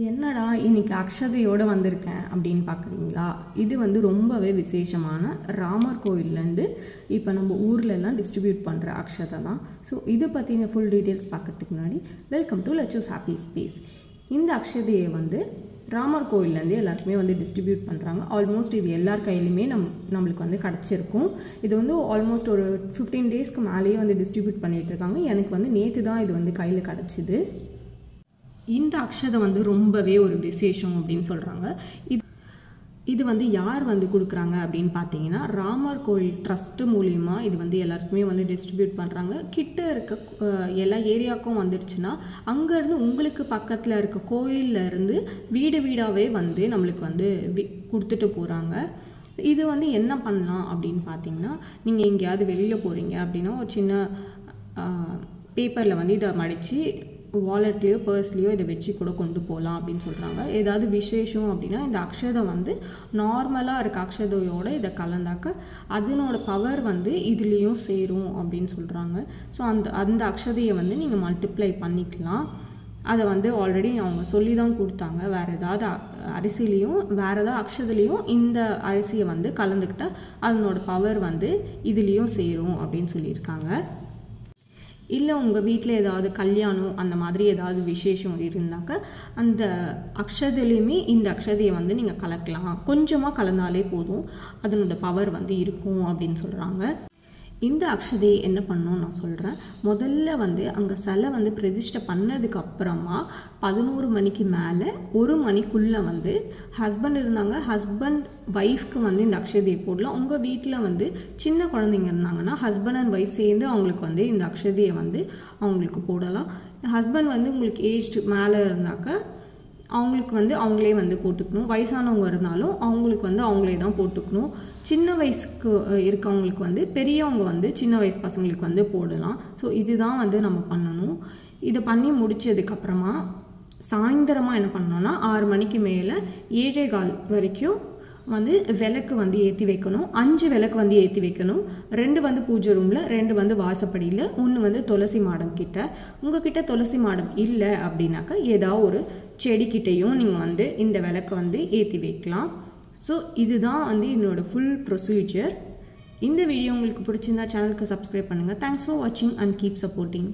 என்னடா இன்னைக்கு அக்ஷதையோடு வந்திருக்கேன் அப்படின்னு பார்க்குறீங்களா? இது வந்து ரொம்பவே விசேஷமான ராமர் கோயிலேருந்து இப்போ நம்ம ஊர்லெலாம் டிஸ்ட்ரிபியூட் பண்ணுற அக்ஷதை தான். ஸோ இதை பற்றின ஃபுல் டீட்டெயில்ஸ் பார்க்கறதுக்கு முன்னாடி welcome to let's choose happy space. இந்த அக்ஷதையை வந்து ராமர் கோயிலேருந்து எல்லாருக்குமே வந்து டிஸ்ட்ரிபியூட் பண்ணுறாங்க. ஆல்மோஸ்ட் இது எல்லார் கையிலுமே நம்மளுக்கு வந்து கிடச்சிருக்கும். இது வந்து ஆல்மோஸ்ட் ஒரு 15 டேஸ்க்கு மேலேயே வந்து டிஸ்ட்ரிபியூட் பண்ணிகிட்டு இருக்காங்க. எனக்கு வந்து நேற்று தான் இது வந்து கையில் கிடச்சிது. இந்த அக்ஷதை வந்து ரொம்பவே ஒரு விசேஷம் அப்படின்னு சொல்கிறாங்க. இது வந்து யார் வந்து கொடுக்குறாங்க அப்படின்னு பார்த்தீங்கன்னா, ராமர் கோயில் ட்ரஸ்ட்டு மூலிமா இது வந்து எல்லாருக்குமே வந்து டிஸ்ட்ரிபியூட் பண்ணுறாங்க. கிட்ட இருக்க எல்லா ஏரியாவுக்கும் வந்துடுச்சுன்னா அங்கேருந்து உங்களுக்கு பக்கத்தில் இருக்க கோயிலேருந்து வீடு வீடாகவே வந்து நம்மளுக்கு வந்து கொடுத்துட்டு போகிறாங்க. இது வந்து என்ன பண்ணலாம் அப்படின்னு பார்த்தீங்கன்னா, நீங்கள் எங்கேயாவது வெளியில் போகிறீங்க அப்படின்னா ஒரு சின்ன பேப்பரில் வந்து இதை மடித்து வாலெட்லேயோ பர்ஸ்லேயோ இதை வச்சு கூட கொண்டு போகலாம் அப்படின்னு சொல்கிறாங்க. ஏதாவது விசேஷம் அப்படின்னா இந்த அக்ஷதை வந்து நார்மலாக இருக்க அக்ஷதையோடு இதை கலந்தாக்க அதனோட பவர் வந்து இதுலேயும் சேரும் அப்படின்னு சொல்கிறாங்க. ஸோ அந்த அக்ஷதையை வந்து நீங்கள் மல்டிப்ளை பண்ணிக்கலாம். அதை வந்து ஆல்ரெடி அவங்க சொல்லி தான் கொடுத்தாங்க. வேறு ஏதாவது அரிசிலையும் வேறு ஏதாவது அக்ஷதையிலையும் இந்த அரிசியை வந்து கலந்துக்கிட்டால் அதனோட பவர் வந்து இதுலேயும் சேரும் அப்படின்னு சொல்லியிருக்காங்க. இல்லை உங்கள் வீட்டில் ஏதாவது கல்யாணம் அந்த மாதிரி ஏதாவது விசேஷம் இருந்தாக்க அந்த அக்ஷதையிலையுமே இந்த அக்ஷதையை வந்து நீங்கள் கலக்கலாம். கொஞ்சமாக கலந்தாலே போதும், அதனோட பவர் வந்து இருக்கும் அப்படின்னு சொல்கிறாங்க. இந்த அக்ஷதையை என்ன பண்ணணும் நான் சொல்கிறேன். முதல்ல வந்து அங்கே சிலை வந்து பிரதிஷ்டை பண்ணதுக்கு அப்புறமா 11 மணிக்கு மேலே 1 மணிக்குள்ளே வந்து ஹஸ்பண்ட் இருந்தாங்க, ஹஸ்பண்ட் ஒய்ஃப்க்கு வந்து இந்த அக்ஷதையை போடலாம். உங்கள் வீட்டில் வந்து சின்ன குழந்தைங்க இருந்தாங்கன்னா ஹஸ்பண்ட் அண்ட் ஒய்ஃப் சேர்ந்து அவங்களுக்கு வந்து இந்த அக்ஷதையை வந்து அவங்களுக்கு போடலாம். ஹஸ்பண்ட் வந்து உங்களுக்கு ஏஜ்டு மேலே இருந்தாக்க அவங்களுக்கு வந்து அவங்களே வந்து போட்டுக்கணும். வயசானவங்க இருந்தாலும் அவங்களுக்கு வந்து அவங்களே தான் போட்டுக்கணும். சின்ன வயசுக்கு இருக்கவங்களுக்கு வந்து பெரியவங்க வந்து சின்ன வயசு பசங்களுக்கு வந்து போடலாம். ஸோ இதுதான் வந்து நம்ம பண்ணணும். இதை பண்ணி முடித்ததுக்கப்புறமா சாயந்தரமாக என்ன பண்ணோன்னா 6 மணிக்கு மேலே 7:15 வரைக்கும் வந்து விளக்கு வந்து ஏற்றி வைக்கணும். 5 விளக்கு வந்து ஏற்றி வைக்கணும். 2 வந்து பூஜை ரூமில், 2 வந்து வாசப்படியில், 1 வந்து துளசி மாடம் கிட்ட. உங்ககிட்ட துளசி மாடம் இல்லை அப்படின்னாக்கா ஏதாவது ஒரு செடிக்கிட்டையும் நீங்கள் வந்து இந்த விளக்கை வந்து ஏற்றி வைக்கலாம். ஸோ இதுதான் வந்து என்னோட ஃபுல் ப்ரொசீஜர். இந்த வீடியோ உங்களுக்கு பிடிச்சிருந்தா சேனலுக்கு சப்ஸ்கிரைப் பண்ணுங்கள். தேங்க்ஸ் ஃபார் வாட்சிங் அண்ட் கீப் சப்போர்ட்டிங்.